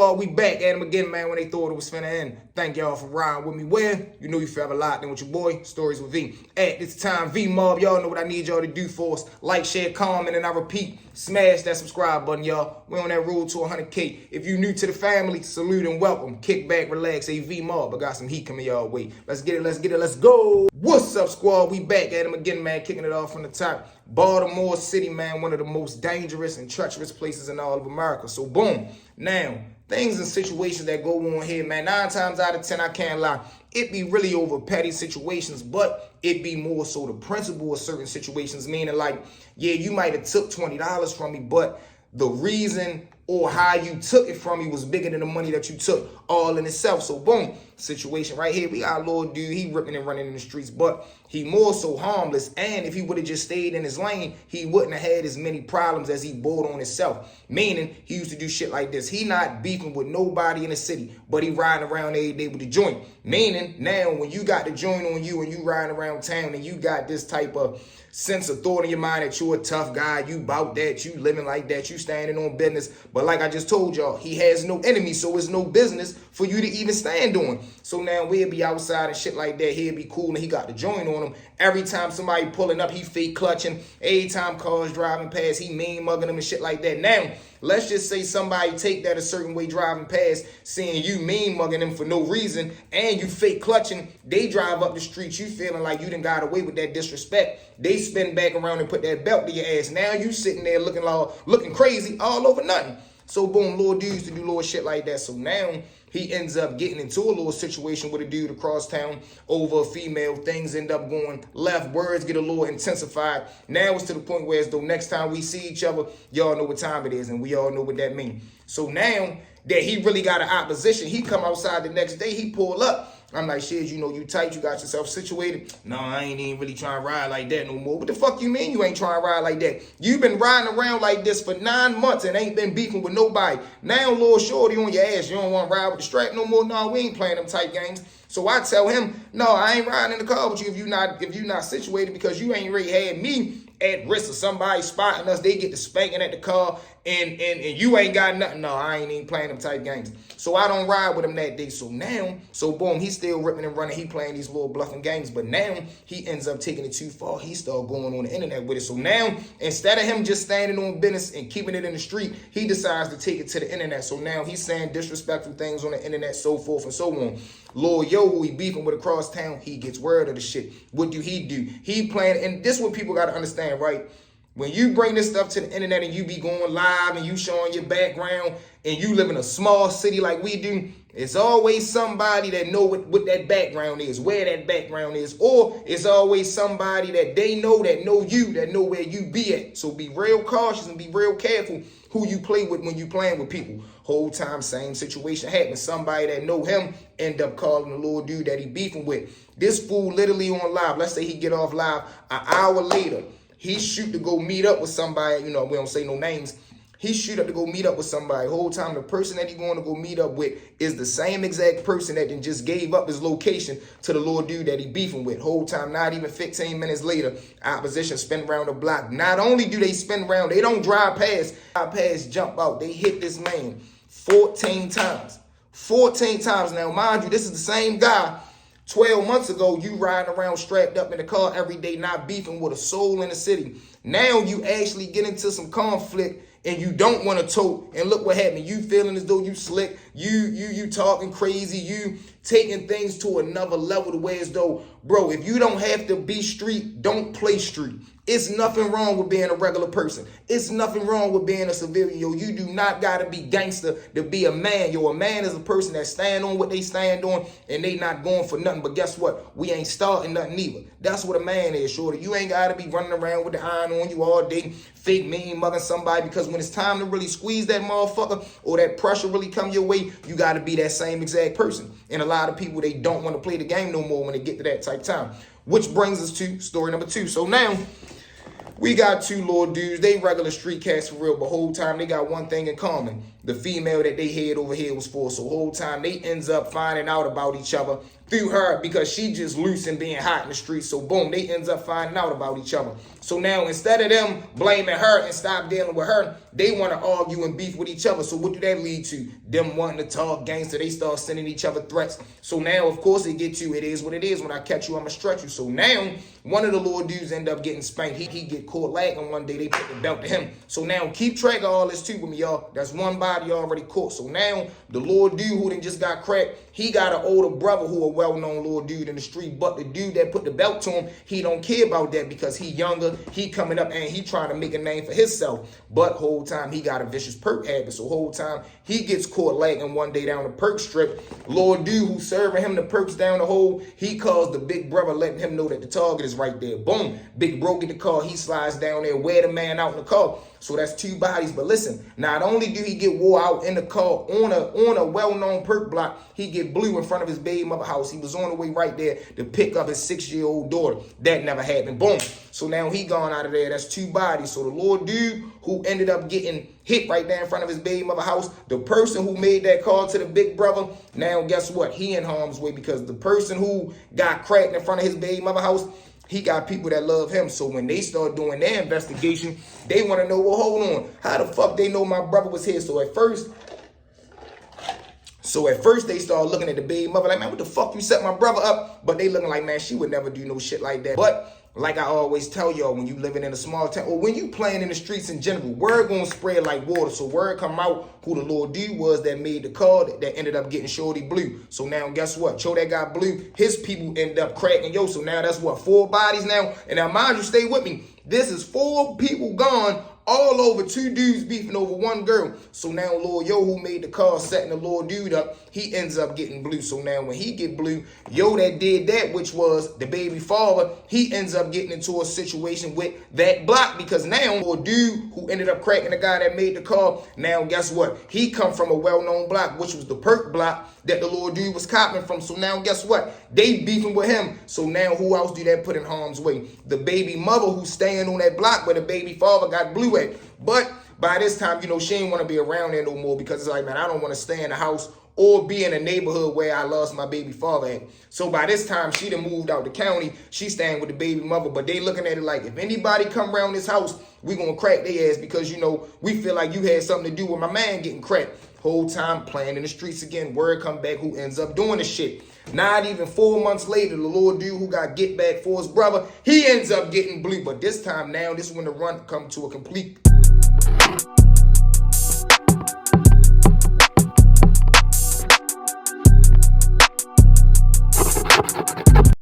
Squad, we back at them again, man, when they thought it was finna end. Thank y'all for riding with me. Where? You know you forever locked in with your boy, Stories with V. At this time, V-Mob, y'all know what I need y'all to do for us. Like, share, comment, and I repeat, smash that subscribe button, y'all. We're on that road to 100K. If you new to the family, salute and welcome. Kick back, relax, a V-Mob. I got some heat coming y'all way. Let's get it, let's go. What's up, Squad? We back at them again, man, kicking it off from the top. Baltimore City, man, one of the most dangerous and treacherous places in all of America. So, boom. Now, things and situations that go on here, man, 9 times out of 10, I can't lie, it be really over petty situations, but it be more so the principle of certain situations, meaning like, yeah, you might have took $20 from me, but the reason or how you took it from me was bigger than the money that you took all in itself. So boom, situation right here. We got a little dude, he ripping and running in the streets, but he more so harmless. And if he would have just stayed in his lane, he wouldn't have had as many problems as he brought on himself. Meaning he used to do shit like this. He not beefing with nobody in the city, but he riding around every day with the joint. Meaning now when you got the joint on you and you riding around town and you got this type of sense of thought in your mind that you're a tough guy, you bout that, you living like that, you standing on business. But like I just told y'all, he has no enemy, so it's no business for you to even stand on. So now we'll be outside and shit like that. He'll be cool and he got the joint on him. Every time somebody pulling up, he fake clutching. Every time cars driving past, he mean mugging them and shit like that. Now, let's just say somebody take that a certain way driving past, seeing you mean mugging them for no reason, and you fake clutching. They drive up the street, you feeling like you done got away with that disrespect. They spin back around and put that belt to your ass. Now you sitting there looking crazy all over nothing. So boom, little dudes to do little shit like that. So now he ends up getting into a little situation with a dude across town over a female. Things end up going left. Words get a little intensified. Now it's to the point where as though next time we see each other, y'all know what time it is, and we all know what that means. So now that he really got an opposition, he come outside the next day, he pull up. I'm like, shit, you know, you tight, you got yourself situated. No, I ain't even really trying to ride like that no more. What the fuck you mean you ain't trying to ride like that? You've been riding around like this for 9 months and ain't been beefing with nobody. Now, little shorty on your ass, you don't want to ride with the strap no more? No, we ain't playing them type games. So I tell him, no, I ain't riding in the car with you if you not situated, because you ain't really had me at risk of somebody spotting us. They get to spanking at the car and you ain't got nothing. No, I ain't even playing them type games. So I don't ride with him that day. So boom, he's still ripping and running. He playing these little bluffing games. But now he ends up taking it too far. He start going on the internet with it. So now instead of him just standing on business and keeping it in the street, he decides to take it to the internet. So now he's saying disrespectful things on the internet, so forth and so on. Lil Yo, who he beefing with across town, he gets word of the shit. What do? He playing, and this is what people got to understand, right? When you bring this stuff to the internet and you be going live and you showing your background and you live in a small city like we do, it's always somebody that know what that background is, where that background is, or it's always somebody that they know that know you, that know where you be at. So be real cautious and be real careful who you play with when you playing with people. Whole time, same situation happens. Somebody that know him end up calling the little dude that he beefing with. This fool literally on live. Let's say he get off live an hour later. He shoot to go meet up with somebody. You know, we don't say no names. He shoot up to go meet up with somebody. Whole time, the person that he going to go meet up with is the same exact person that then just gave up his location to the little dude that he beefing with. Whole time, not even 15 minutes later, opposition spin around the block. Not only do they spin around, they don't drive past, jump out. They hit this man 14 times. 14 times. Now, mind you, this is the same guy 12 months ago, you riding around strapped up in the car every day, not beefing with a soul in the city. Now you actually get into some conflict and you don't want to tote. And look what happened. You feeling as though you slick. You talking crazy. You taking things to another level the way as though, bro, if you don't have to be street, don't play street. It's nothing wrong with being a regular person. It's nothing wrong with being a civilian. Yo, you do not got to be gangster to be a man. Yo, a man is a person that stand on what they stand on and they not going for nothing. But guess what? We ain't starting nothing either. That's what a man is, shorty. You ain't got to be running around with the iron on you all day, fake mean mugging somebody, because when it's time to really squeeze that motherfucker or that pressure really come your way, you got to be that same exact person. And a lot of people, they don't want to play the game no more when they get to that type time. Which brings us to story number 2. So now, we got two little dudes. They regular street cats for real, but whole time they got one thing in common. the female that they head over here was for. So whole time they ends up finding out about each other through her because she just loose and being hot in the streets. So boom, they ends up finding out about each other. So now instead of them blaming her and stop dealing with her, they want to argue and beef with each other. So what do that lead to? Them wanting to talk gangster. They start sending each other threats. So now, of course, it gets you. It is what it is. When I catch you, I'ma stretch you. So now, one of the little dudes end up getting spanked. He get caught lagging one day. They put the belt to him. So now, keep track of all this too with me, y'all. That's one body already caught. So now, the little dude who then just got cracked, he got an older brother who a well-known little dude in the street. But the dude that put the belt to him, he don't care about that because he younger. He coming up and he trying to make a name for himself. But whole time, he got a vicious perk habit. So whole time, he gets caught lagging one day down the perk strip. Little dude who serving him the perks down the hole, he calls the big brother, letting him know that the target is right there. Boom. Big bro get the car. He slides down there, wear the man out in the car. So that's two bodies. But listen, not only do he get wore out in the car on a well-known perk block, he get blue in front of his baby mother house. He was on the way right there to pick up his 6-year-old daughter. That never happened. Boom. So now he gone out of there. That's two bodies. So the little dude who ended up getting hit right there in front of his baby mother house, the person who made that call to the big brother, now guess what? He in harm's way because the person who got cracked in front of his baby mother house, he got people that love him. So when they start doing their investigation, they want to know, well, hold on, how the fuck they know my brother was here? So at first they start looking at the baby mother like, man, what the fuck you set my brother up? But they looking like, man, she would never do no shit like that. But like I always tell y'all, when you living in a small town or when you playing in the streets in general, word gonna spread like water. So word come out who the little dude was that made the call that ended up getting Shorty blue. So now guess what? Cho that got blue, his people end up cracking yo. So now that's what, 4 bodies now? And now mind you, stay with me. This is 4 people gone, all over 2 dudes beefing over 1 girl. So now Lil Yo, who made the call, setting the little dude up, he ends up getting blue. So now when he get blue, Yo that did that, which was the baby father, he ends up getting into a situation with that block because now little dude who ended up cracking the guy that made the call, now guess what? He come from a well-known block, which was the perk block that the little dude was copping from. So now guess what? They beefing with him. So now who else do that put in harm's way? The baby mother who's staying on that block where the baby father got blue at. But by this time, you know, she ain't want to be around there no more because it's like, man, I don't want to stay in the house or be in a neighborhood where I lost my baby father at. So by this time, she done moved out the county. She's staying with the baby mother, but they looking at it like, if anybody come around this house, we gonna crack their ass because, you know, we feel like you had something to do with my man getting cracked. Whole time playing in the streets again. Word come back who ends up doing the shit. Not even 4 months later, the little dude who got get back for his brother, he ends up getting blue. But this time now, this is when the run come to a complete